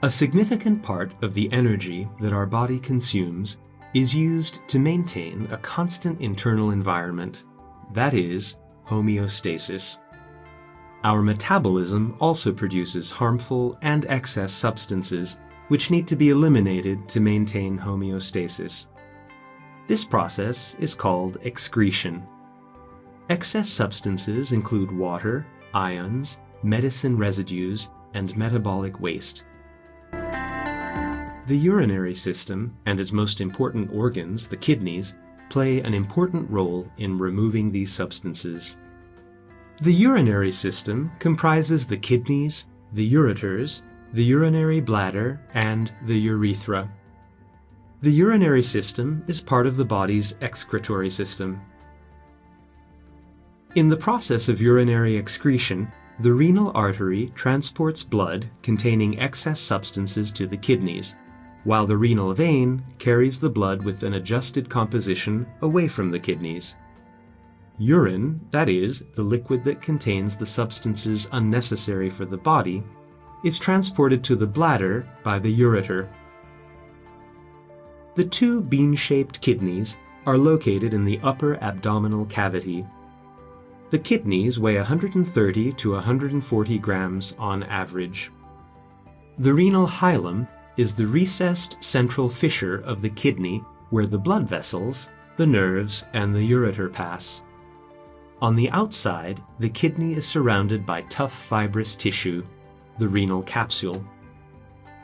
A significant part of the energy that our body consumes is used to maintain a constant internal environment, that is, homeostasis. Our metabolism also produces harmful and excess substances which need to be eliminated to maintain homeostasis. This process is called excretion. Excess substances include water, ions, medicine residues, and metabolic waste. The urinary system and its most important organs, the kidneys, play an important role in removing these substances. The urinary system comprises the kidneys, the ureters, the urinary bladder, and the urethra. The urinary system is part of the body's excretory system. In the process of urinary excretion, the renal artery transports blood containing excess substances to the kidneys, while the renal vein carries the blood with an adjusted composition away from the kidneys. Urine, that is, the liquid that contains the substances unnecessary for the body, is transported to the bladder by the ureter. The two bean-shaped kidneys are located in the upper abdominal cavity. The kidneys weigh 130 to 140 grams on average. The renal hilum is the recessed central fissure of the kidney where the blood vessels, the nerves, and the ureter pass. On the outside, the kidney is surrounded by tough fibrous tissue, the renal capsule.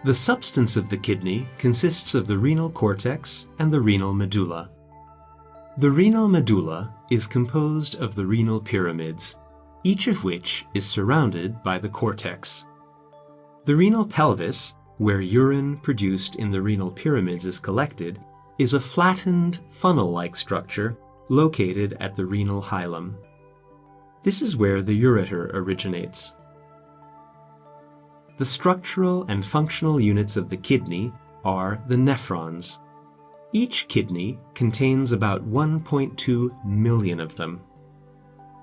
The substance of the kidney consists of the renal cortex and the renal medulla. The renal medulla is composed of the renal pyramids, each of which is surrounded by the cortex. The renal pelvis, where urine produced in the renal pyramids is collected, is a flattened, funnel-like structure located at the renal hilum. This is where the ureter originates. The structural and functional units of the kidney are the nephrons. Each kidney contains about 1.2 million of them.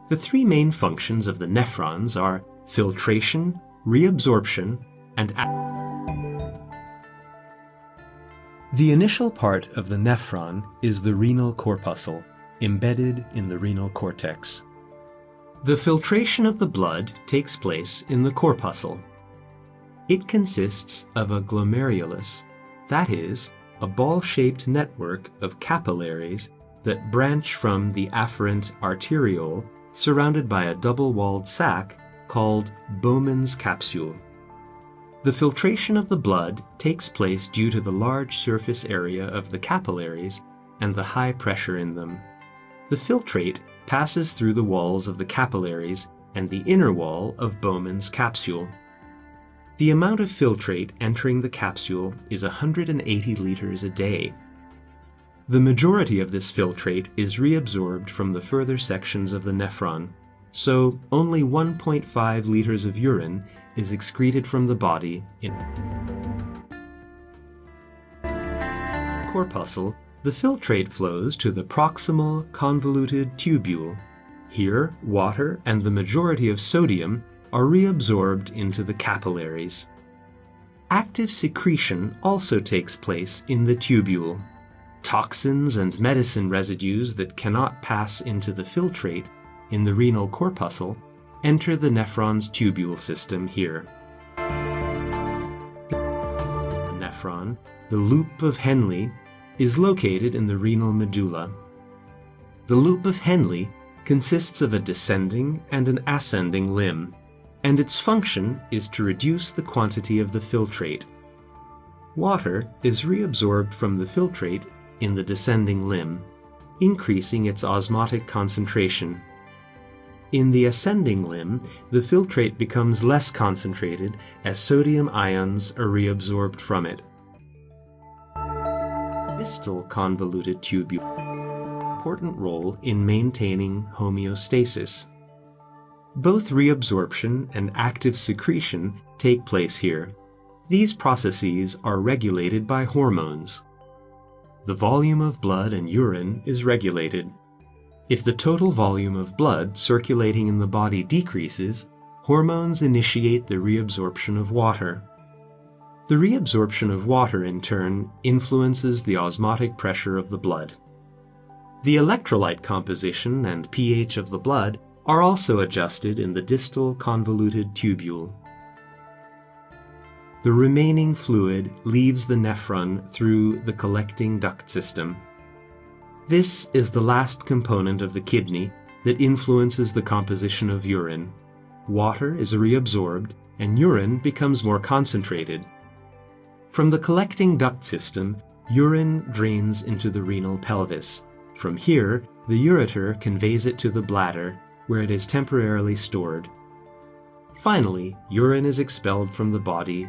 The three main functions of the nephrons are filtration, reabsorption, and The initial part of the nephron is the renal corpuscle, embedded in the renal cortex. The filtration of the blood takes place in the corpuscle. It consists of a glomerulus, that is, a ball-shaped network of capillaries that branch from the afferent arteriole surrounded by a double-walled sac called Bowman's capsule. The filtration of the blood takes place due to the large surface area of the capillaries and the high pressure in them. The filtrate passes through the walls of the capillaries and the inner wall of Bowman's capsule. The amount of filtrate entering the capsule is 180 liters a day. The majority of this filtrate is reabsorbed from the further sections of the nephron, so only 1.5 liters of urine is excreted from the body in corpuscle. The filtrate flows to the proximal convoluted tubule. Here, water and the majority of sodium are reabsorbed into the capillaries. Active secretion also takes place in the tubule. Toxins and medicine residues that cannot pass into the filtrate in the renal corpuscle enter the nephron's tubule system here. The nephron, the loop of Henle, is located in the renal medulla. The loop of Henle consists of a descending and an ascending limb, and its function is to reduce the quantity of the filtrate. Water is reabsorbed from the filtrate in the descending limb, increasing its osmotic concentration. In the ascending limb, the filtrate becomes less concentrated as sodium ions are reabsorbed from it. Distal convoluted tubule, important role in maintaining homeostasis. Both reabsorption and active secretion take place here. These processes are regulated by hormones. The volume of blood and urine is regulated. If the total volume of blood circulating in the body decreases, hormones initiate the reabsorption of water. The reabsorption of water, in turn, influences the osmotic pressure of the blood. The electrolyte composition and pH of the blood are also adjusted in the distal convoluted tubule. The remaining fluid leaves the nephron through the collecting duct system. This is the last component of the kidney that influences the composition of urine. Water is reabsorbed and urine becomes more concentrated. From the collecting duct system, urine drains into the renal pelvis. From here, the ureter conveys it to the bladder, where it is temporarily stored. Finally, urine is expelled from the body